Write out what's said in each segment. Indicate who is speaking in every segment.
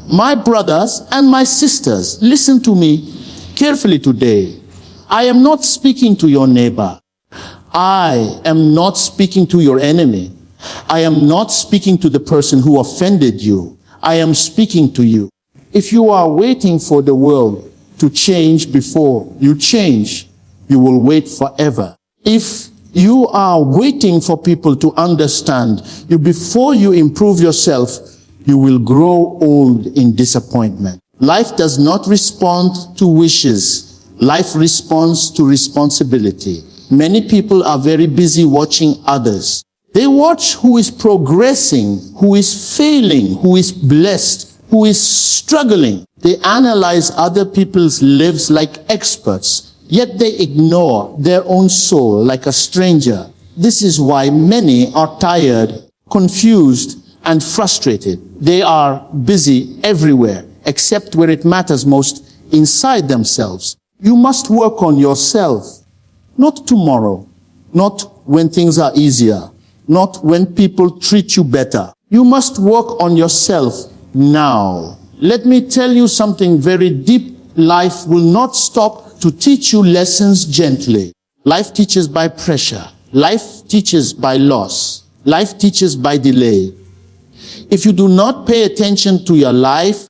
Speaker 1: My brothers and my sisters, listen to me carefully today. I am not speaking to your neighbor. I am not speaking to your enemy. I am not speaking to the person who offended you. I am speaking to you. If you are waiting for the world to change before you change, you will wait forever. If you are waiting for people to understand you before you improve yourself, you will grow old in disappointment. Life does not respond to wishes. Life responds to responsibility. Many people are very busy watching others. They watch who is progressing, who is failing, who is blessed, who is struggling. They analyze other people's lives like experts, yet they ignore their own soul like a stranger. This is why many are tired, confused, and frustrated. They are busy everywhere, except where it matters most, inside themselves. You must work on yourself. Not tomorrow, not when things are easier, not when people treat you better. You must work on yourself now. Let me tell you something very deep. Life will not stop to teach you lessons gently. Life teaches by pressure. Life teaches by loss. Life teaches by delay. If you do not pay attention to your life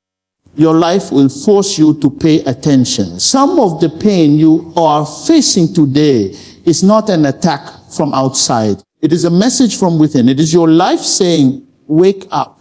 Speaker 1: will force you to pay attention. Some of the pain you are facing today is not an attack from outside. It is a message from within. It is your life saying, wake up,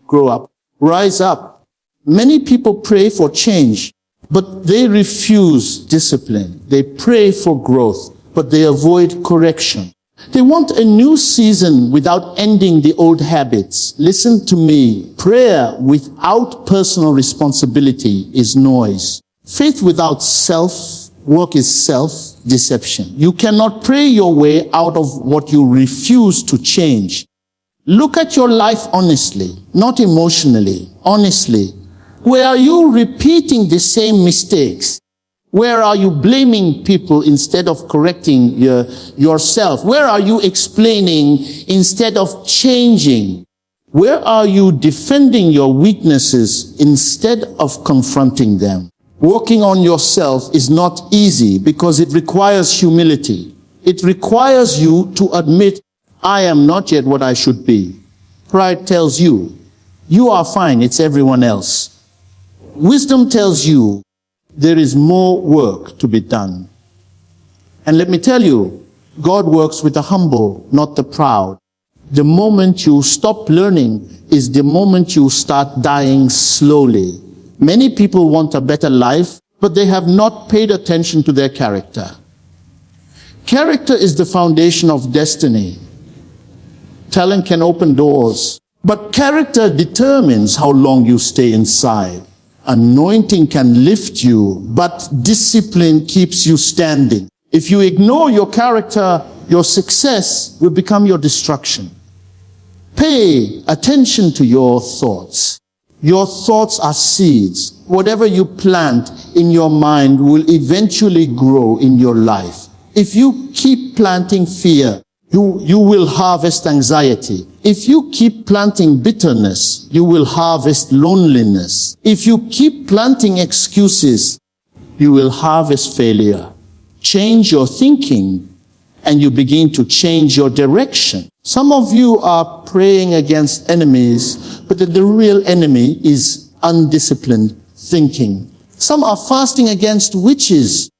Speaker 1: grow up, rise up. Many people pray for change, but they refuse discipline. They pray for growth, but they avoid correction. They want a new season without ending the old habits. Listen to me. Prayer without personal responsibility is noise. Faith without self-work is self-deception. You cannot pray your way out of what you refuse to change. Look at your life honestly, not emotionally, honestly. Where are you repeating the same mistakes? Where are you blaming people instead of correcting yourself? Where are you explaining instead of changing? Where are you defending your weaknesses instead of confronting them? Working on yourself is not easy because it requires humility. It requires you to admit, I am not yet what I should be. Pride tells you, you are fine, it's everyone else. Wisdom tells you, there is more work to be done. And let me tell you, God works with the humble, not the proud. The moment you stop learning is the moment you start dying slowly. Many people want a better life, but they have not paid attention to their character. Character is the foundation of destiny. Talent can open doors, but character determines how long you stay inside. Anointing can lift you, but discipline keeps you standing. If you ignore your character, your success will become your destruction. Pay attention to your thoughts. Your thoughts are seeds. Whatever you plant in your mind will eventually grow in your life. If you keep planting fear, you will harvest anxiety. If you keep planting bitterness, you will harvest loneliness. If you keep planting excuses, you will harvest failure. Change your thinking, and you begin to change your direction. Some of you are praying against enemies, but the real enemy is undisciplined thinking. Some are fasting against witches,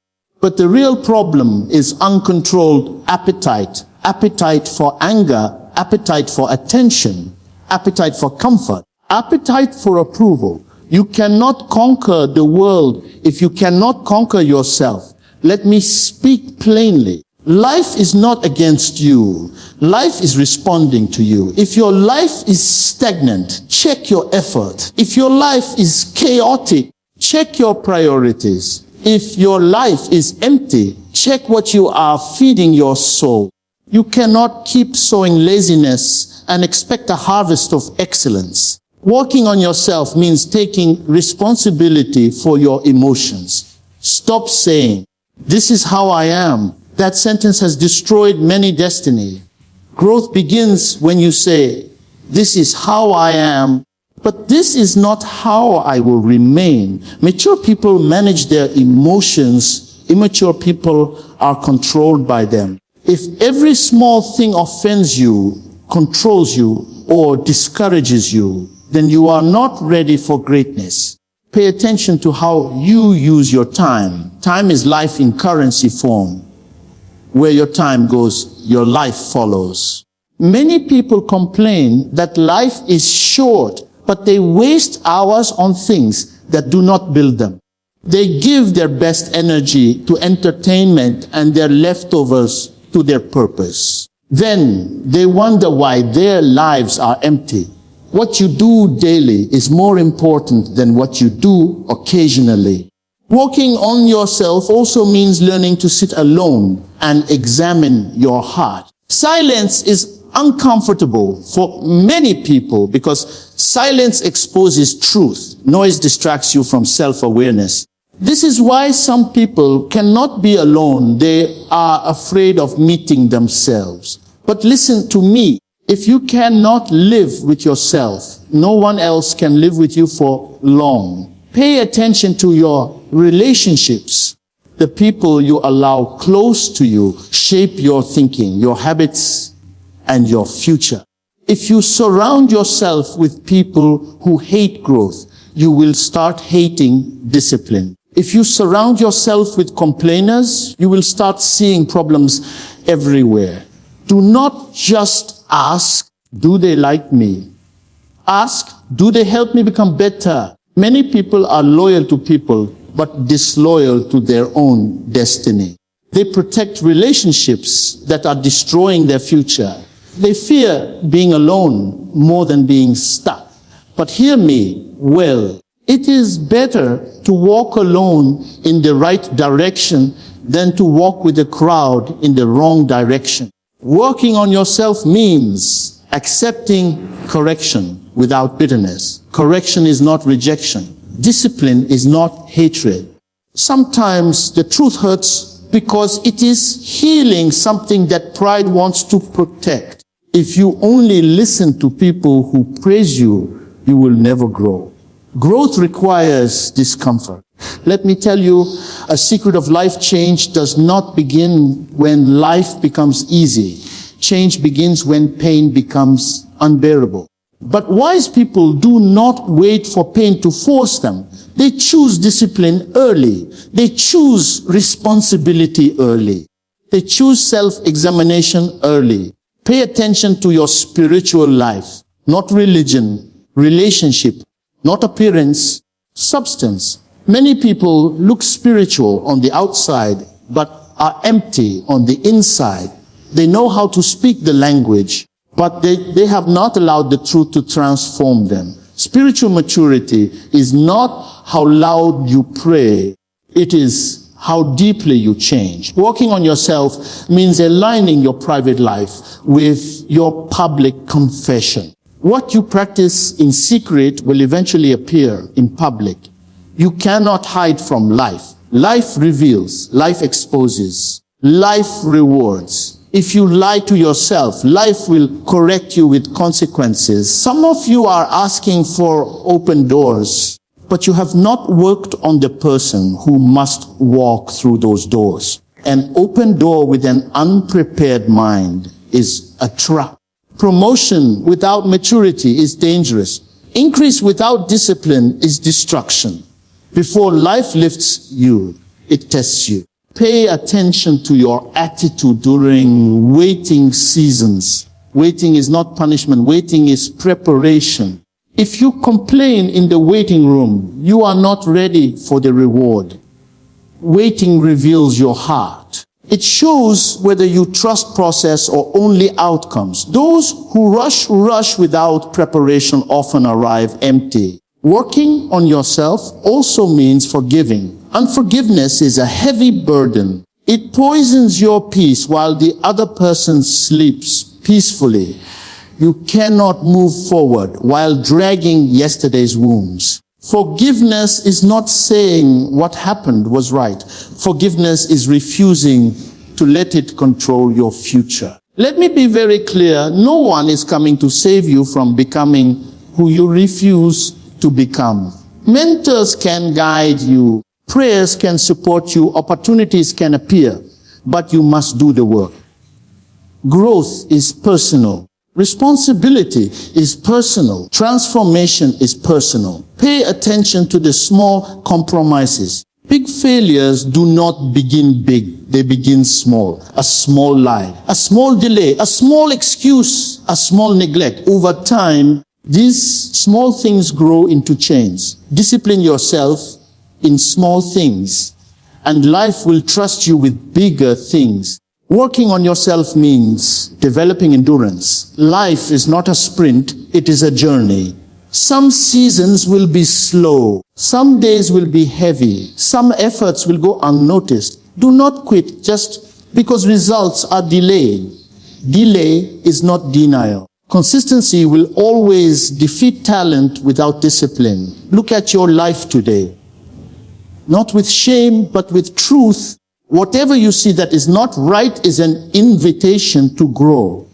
Speaker 1: but the real problem is uncontrolled appetite. Appetite for anger, appetite for attention, appetite for comfort, appetite for approval. You cannot conquer the world if you cannot conquer yourself. Let me speak plainly. Life is not against you. Life is responding to you. If your life is stagnant, check your effort. If your life is chaotic, check your priorities. If your life is empty, check what you are feeding your soul. You cannot keep sowing laziness and expect a harvest of excellence. Working on yourself means taking responsibility for your emotions. Stop saying, this is how I am. That sentence has destroyed many destiny. Growth begins when you say, this is how I am, But this is not how I will remain. Mature people manage their emotions. Immature people are controlled by them. If every small thing offends you, controls you, or discourages you, then you are not ready for greatness. Pay attention to how you use your time. Time is life in currency form. Where your time goes, your life follows. Many people complain that life is short, but they waste hours on things that do not build them. They give their best energy to entertainment and their leftovers to their purpose. Then they wonder why their lives are empty. What you do daily is more important than what you do occasionally. Working on yourself also means learning to sit alone and examine your heart. Silence is uncomfortable for many people because silence exposes truth. Noise distracts you from self-awareness. This is why some people cannot be alone. They are afraid of meeting themselves. But listen to me. If you cannot live with yourself, no one else can live with you for long. Pay attention to your relationships. The people you allow close to you shape your thinking, your habits, and your future. If you surround yourself with people who hate growth, you will start hating discipline. If you surround yourself with complainers, you will start seeing problems everywhere. Do not just ask, do they like me? Ask, do they help me become better? Many people are loyal to people, but disloyal to their own destiny. They protect relationships that are destroying their future. They fear being alone more than being stuck. But hear me well. It is better to walk alone in the right direction than to walk with a crowd in the wrong direction. Working on yourself means accepting correction without bitterness. Correction is not rejection. Discipline is not hatred. Sometimes the truth hurts because it is healing something that pride wants to protect. If you only listen to people who praise you, you will never grow. Growth requires discomfort. Let me tell you, a secret of life change does not begin when life becomes easy. Change begins when pain becomes unbearable. But wise people do not wait for pain to force them. They choose discipline early. They choose responsibility early. They choose self-examination early. Pay attention to your spiritual life, not religion, relationship, not appearance, substance. Many people look spiritual on the outside, but are empty on the inside. They know how to speak the language, but they have not allowed the truth to transform them. Spiritual maturity is not how loud you pray. It is how deeply you change. Working on yourself means aligning your private life with your public confession. What you practice in secret will eventually appear in public. You cannot hide from life. Life reveals, life exposes, life rewards. If you lie to yourself, life will correct you with consequences. Some of you are asking for open doors, but you have not worked on the person who must walk through those doors. An open door with an unprepared mind is a trap. Promotion without maturity is dangerous. Increase without discipline is destruction. Before life lifts you, it tests you. Pay attention to your attitude during waiting seasons. Waiting is not punishment. Waiting is preparation. If you complain in the waiting room, you are not ready for the reward. Waiting reveals your heart. It shows whether you trust process or only outcomes. Those who rush without preparation often arrive empty. Working on yourself also means forgiving. Unforgiveness is a heavy burden. It poisons your peace while the other person sleeps peacefully. You cannot move forward while dragging yesterday's wounds. Forgiveness is not saying what happened was right. Forgiveness is refusing to let it control your future. Let me be very clear. No one is coming to save you from becoming who you refuse to become. Mentors can guide you. Prayers can support you. Opportunities can appear. But you must do the work. Growth is personal. Responsibility is personal. Transformation is personal. Pay attention to the small compromises. Big failures do not begin big. They begin small. A small lie, a small delay, a small excuse, a small neglect. Over time, these small things grow into chains. Discipline yourself in small things, and life will trust you with bigger things. Working on yourself means developing endurance. Life is not a sprint, it is a journey. Some seasons will be slow. Some days will be heavy. Some efforts will go unnoticed. Do not quit just because results are delayed. Delay is not denial. Consistency will always defeat talent without discipline. Look at your life today. Not with shame, but with truth. Whatever you see that is not right is an invitation to grow.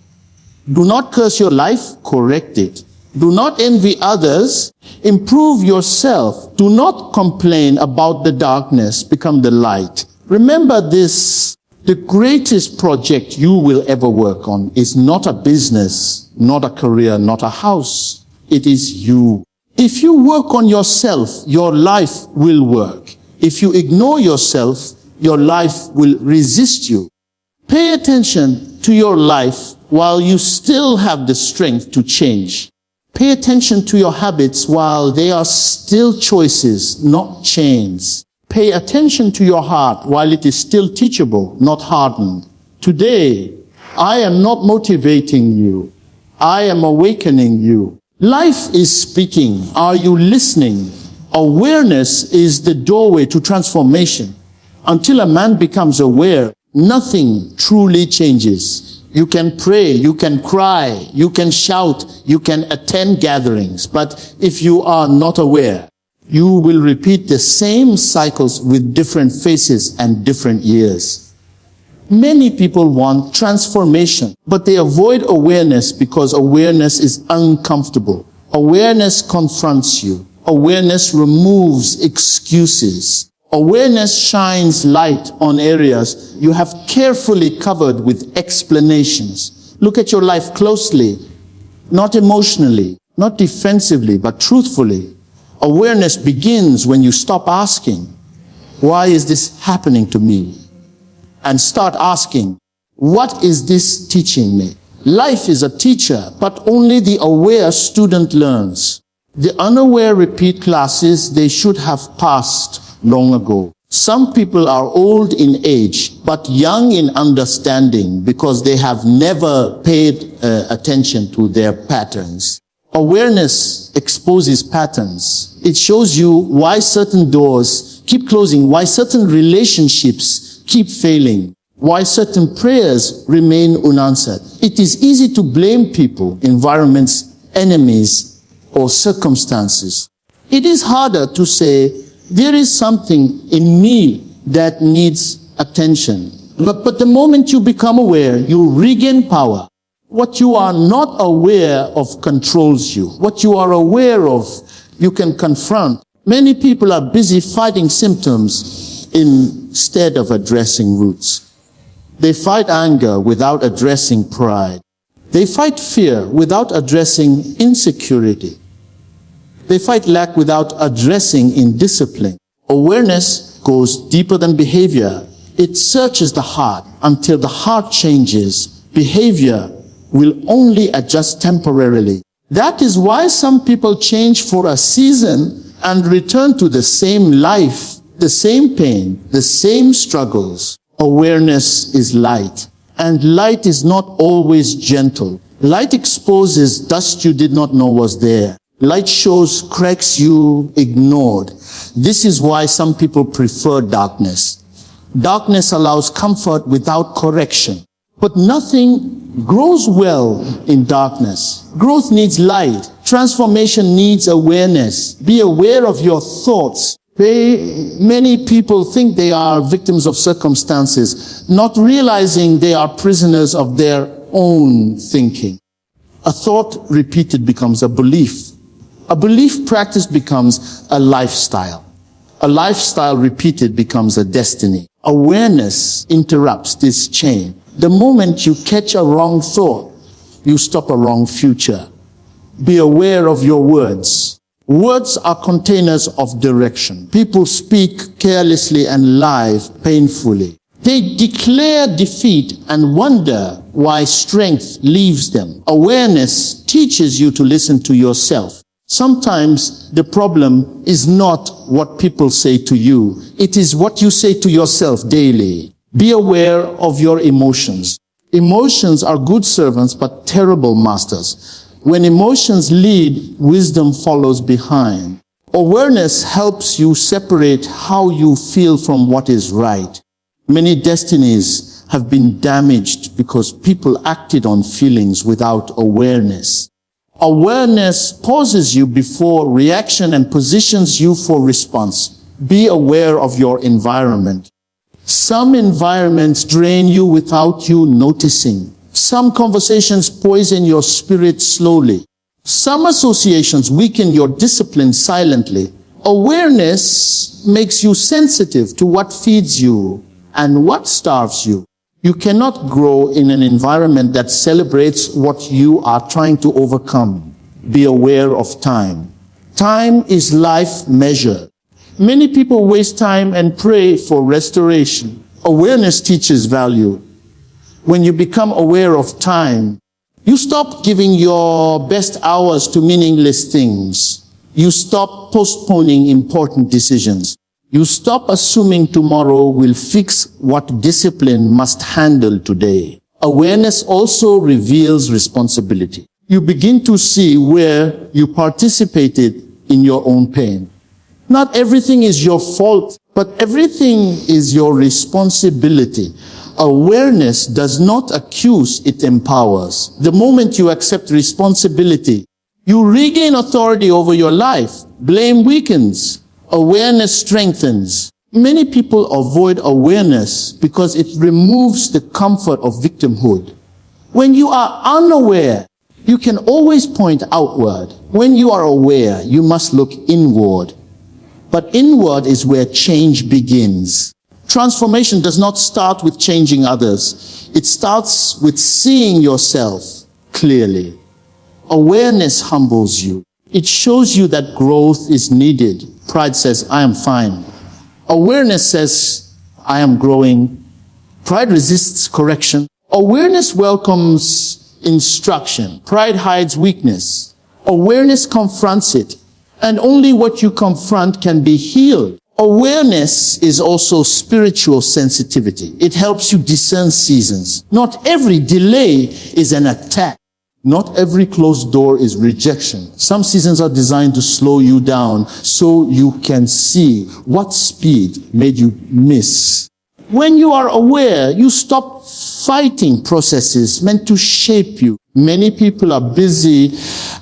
Speaker 1: Do not curse your life, correct it. Do not envy others, improve yourself. Do not complain about the darkness, become the light. Remember this, the greatest project you will ever work on is not a business, not a career, not a house. It is you. If you work on yourself, your life will work. If you ignore yourself, your life will resist you. Pay attention to your life while you still have the strength to change. Pay attention to your habits while they are still choices, not chains. Pay attention to your heart while it is still teachable, not hardened. Today, I am not motivating you. I am awakening you. Life is speaking. Are you listening? Awareness is the doorway to transformation. Until a man becomes aware, nothing truly changes. You can pray, you can cry, you can shout, you can attend gatherings. But if you are not aware, you will repeat the same cycles with different faces and different years. Many people want transformation, but they avoid awareness because awareness is uncomfortable. Awareness confronts you. Awareness removes excuses. Awareness shines light on areas you have carefully covered with explanations. Look at your life closely, not emotionally, not defensively, but truthfully. Awareness begins when you stop asking, why is this happening to me? And start asking, what is this teaching me? Life is a teacher, but only the aware student learns. The unaware repeat classes they should have passed long ago. Some people are old in age, but young in understanding because they have never paid attention to their patterns. Awareness exposes patterns. It shows you why certain doors keep closing, why certain relationships keep failing, why certain prayers remain unanswered. It is easy to blame people, environments, enemies, or circumstances. It is harder to say, there is something in me that needs attention. But the moment you become aware, you regain power. What you are not aware of controls you. What you are aware of, you can confront. Many people are busy fighting symptoms instead of addressing roots. They fight anger without addressing pride. They fight fear without addressing insecurity. They fight lack without addressing indiscipline. Awareness goes deeper than behavior. It searches the heart. Until the heart changes, behavior will only adjust temporarily. That is why some people change for a season and return to the same life, the same pain, the same struggles. Awareness is light, and light is not always gentle. Light exposes dust you did not know was there. Light shows cracks you ignored. This is why some people prefer darkness. Darkness allows comfort without correction. But nothing grows well in darkness. Growth needs light. Transformation needs awareness. Be aware of your thoughts. Many people think they are victims of circumstances, not realizing they are prisoners of their own thinking. A thought repeated becomes a belief. A belief practice becomes a lifestyle. A lifestyle repeated becomes a destiny. Awareness interrupts this chain. The moment you catch a wrong thought, you stop a wrong future. Be aware of your words. Words are containers of direction. People speak carelessly and lie painfully. They declare defeat and wonder why strength leaves them. Awareness teaches you to listen to yourself. Sometimes the problem is not what people say to you. It is what you say to yourself daily. Be aware of your emotions. Emotions are good servants but terrible masters. When emotions lead, wisdom follows behind. Awareness helps you separate how you feel from what is right. Many destinies have been damaged because people acted on feelings without awareness. Awareness pauses you before reaction and positions you for response. Be aware of your environment. Some environments drain you without you noticing. Some conversations poison your spirit slowly. Some associations weaken your discipline silently. Awareness makes you sensitive to what feeds you and what starves you. You cannot grow in an environment that celebrates what you are trying to overcome. Be aware of time. Time is life measured. Many people waste time and pray for restoration. Awareness teaches value. When you become aware of time, you stop giving your best hours to meaningless things. You stop postponing important decisions. You stop assuming tomorrow will fix what discipline must handle today. Awareness also reveals responsibility. You begin to see where you participated in your own pain. Not everything is your fault, but everything is your responsibility. Awareness does not accuse, it empowers. The moment you accept responsibility, you regain authority over your life. Blame weakens. Awareness strengthens. Many people avoid awareness because it removes the comfort of victimhood. When you are unaware, you can always point outward. When you are aware, you must look inward. But inward is where change begins. Transformation does not start with changing others. It starts with seeing yourself clearly. Awareness humbles you. It shows you that growth is needed. Pride says, I am fine. Awareness says, I am growing. Pride resists correction. Awareness welcomes instruction. Pride hides weakness. Awareness confronts it. And only what you confront can be healed. Awareness is also spiritual sensitivity. It helps you discern seasons. Not every delay is an attack. Not every closed door is rejection. Some seasons are designed to slow you down so you can see what speed made you miss. When you are aware, you stop fighting processes meant to shape you. Many people are busy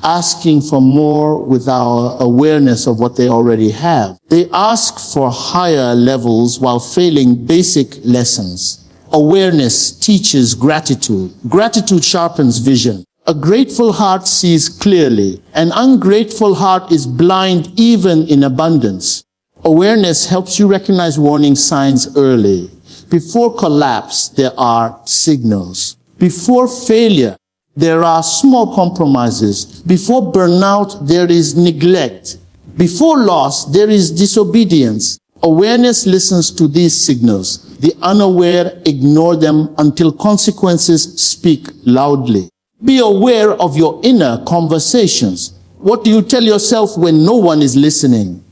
Speaker 1: asking for more without awareness of what they already have. They ask for higher levels while failing basic lessons. Awareness teaches gratitude. Gratitude sharpens vision. A grateful heart sees clearly. An ungrateful heart is blind even in abundance. Awareness helps you recognize warning signs early. Before collapse, there are signals. Before failure, there are small compromises. Before burnout, there is neglect. Before loss, there is disobedience. Awareness listens to these signals. The unaware ignore them until consequences speak loudly. Be aware of your inner conversations. What do you tell yourself when no one is listening?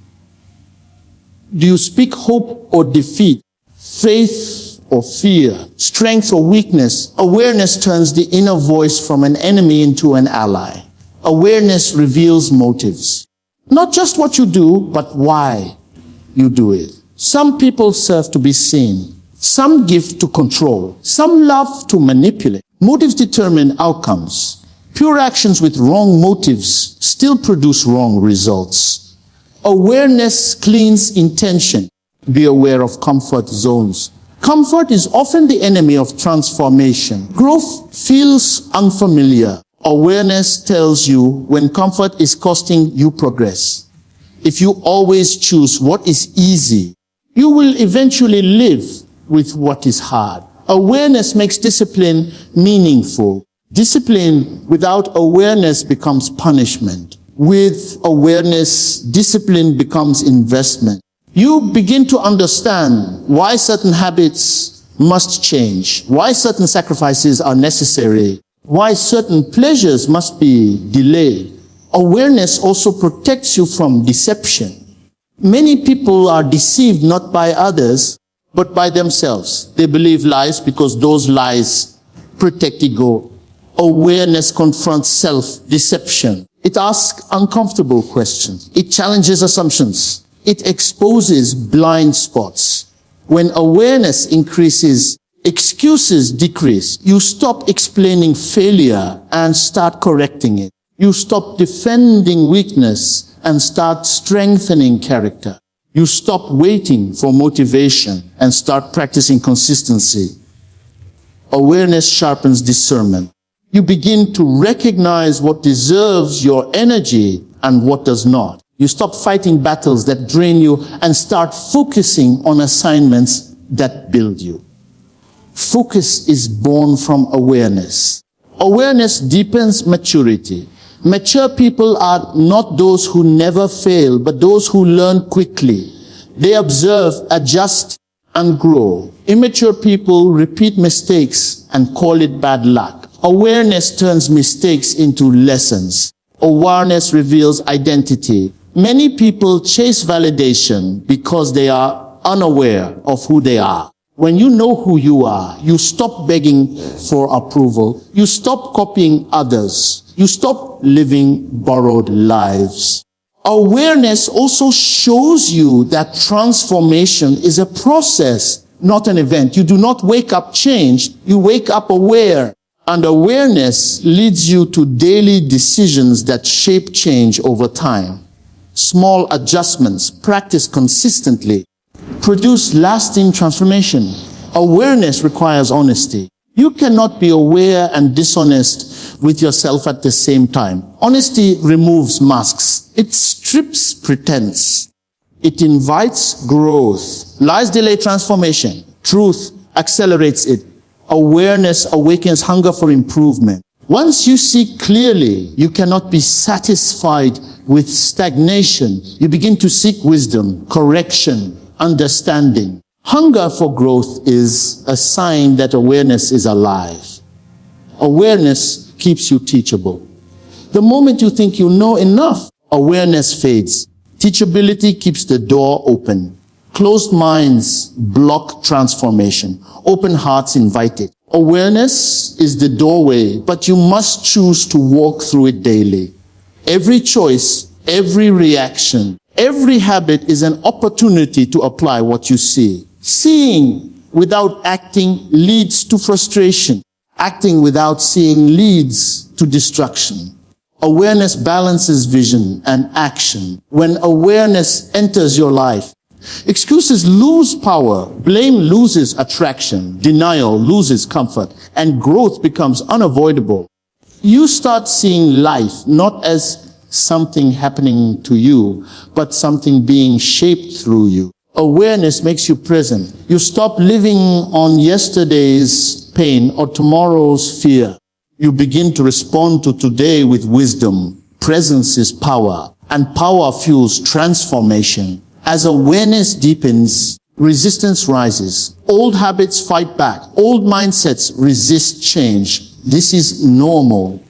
Speaker 1: Do you speak hope or defeat? Faith or fear? Strength or weakness? Awareness turns the inner voice from an enemy into an ally. Awareness reveals motives. Not just what you do, but why you do it. Some people serve to be seen. Some give to control. Some love to manipulate. Motives determine outcomes. Pure actions with wrong motives still produce wrong results. Awareness cleans intention. Be aware of comfort zones. Comfort is often the enemy of transformation. Growth feels unfamiliar. Awareness tells you when comfort is costing you progress. If you always choose what is easy, you will eventually live with what is hard. Awareness makes discipline meaningful. Discipline without awareness becomes punishment. With awareness, discipline becomes investment. You begin to understand why certain habits must change, why certain sacrifices are necessary, why certain pleasures must be delayed. Awareness also protects you from deception. Many people are deceived not by others, but by themselves. They believe lies because those lies protect ego. Awareness confronts self-deception. It asks uncomfortable questions. It challenges assumptions. It exposes blind spots. When awareness increases, excuses decrease. You stop explaining failure and start correcting it. You stop defending weakness and start strengthening character. You stop waiting for motivation and start practicing consistency. Awareness sharpens discernment. You begin to recognize what deserves your energy and what does not. You stop fighting battles that drain you and start focusing on assignments that build you. Focus is born from awareness. Awareness deepens maturity. Mature people are not those who never fail, but those who learn quickly. They observe, adjust, and grow. Immature people repeat mistakes and call it bad luck. Awareness turns mistakes into lessons. Awareness reveals identity. Many people chase validation because they are unaware of who they are. When you know who you are, you stop begging for approval. You stop copying others. You stop living borrowed lives. Awareness also shows you that transformation is a process, not an event. You do not wake up changed. You wake up aware. And awareness leads you to daily decisions that shape change over time. Small adjustments, practiced consistently, produce lasting transformation. Awareness requires honesty. You cannot be aware and dishonest with yourself at the same time. Honesty removes masks. It strips pretense. It invites growth. Lies delay transformation. Truth accelerates it. Awareness awakens hunger for improvement. Once you see clearly, you cannot be satisfied with stagnation. You begin to seek wisdom, correction, understanding. Hunger for growth is a sign that awareness is alive. Awareness keeps you teachable. The moment you think you know enough, awareness fades. Teachability keeps the door open. Closed minds block transformation. Open hearts invite it. Awareness is the doorway, but you must choose to walk through it daily. Every choice, every reaction, every habit is an opportunity to apply what you see. Seeing without acting leads to frustration. Acting without seeing leads to destruction. Awareness balances vision and action. When awareness enters your life, excuses lose power, blame loses attraction, denial loses comfort, and growth becomes unavoidable. You start seeing life not as something happening to you, but something being shaped through you. Awareness makes you present. You stop living on yesterday's pain or tomorrow's fear. You begin to respond to today with wisdom. Presence is power, and power fuels transformation. As awareness deepens, resistance rises. Old habits fight back. Old mindsets resist change. This is normal.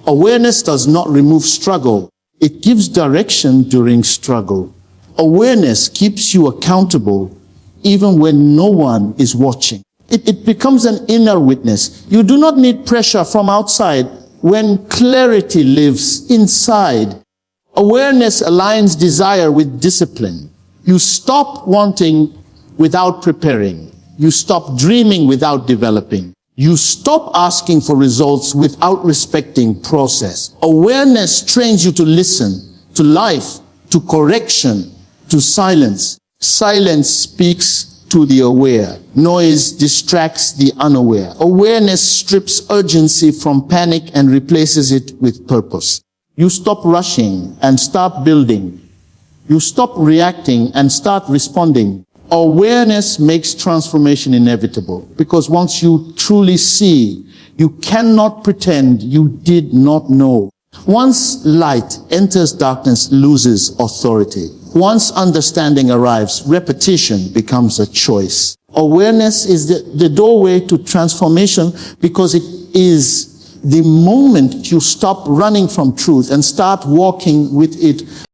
Speaker 1: Awareness does not remove struggle. It gives direction during struggle. Awareness keeps you accountable even when no one is watching. It becomes an inner witness. You do not need pressure from outside when clarity lives inside. Awareness aligns desire with discipline. You stop wanting without preparing. You stop dreaming without developing. You stop asking for results without respecting process. Awareness trains you to listen, to life, to correction, to silence. Silence speaks to the aware. Noise distracts the unaware. Awareness strips urgency from panic and replaces it with purpose. You stop rushing and start building. You stop reacting and start responding. Awareness makes transformation inevitable, because once you truly see, you cannot pretend you did not know. Once light enters, darkness loses authority. Once understanding arrives, repetition becomes a choice. Awareness is the doorway to transformation, because it is the moment you stop running from truth and start walking with it.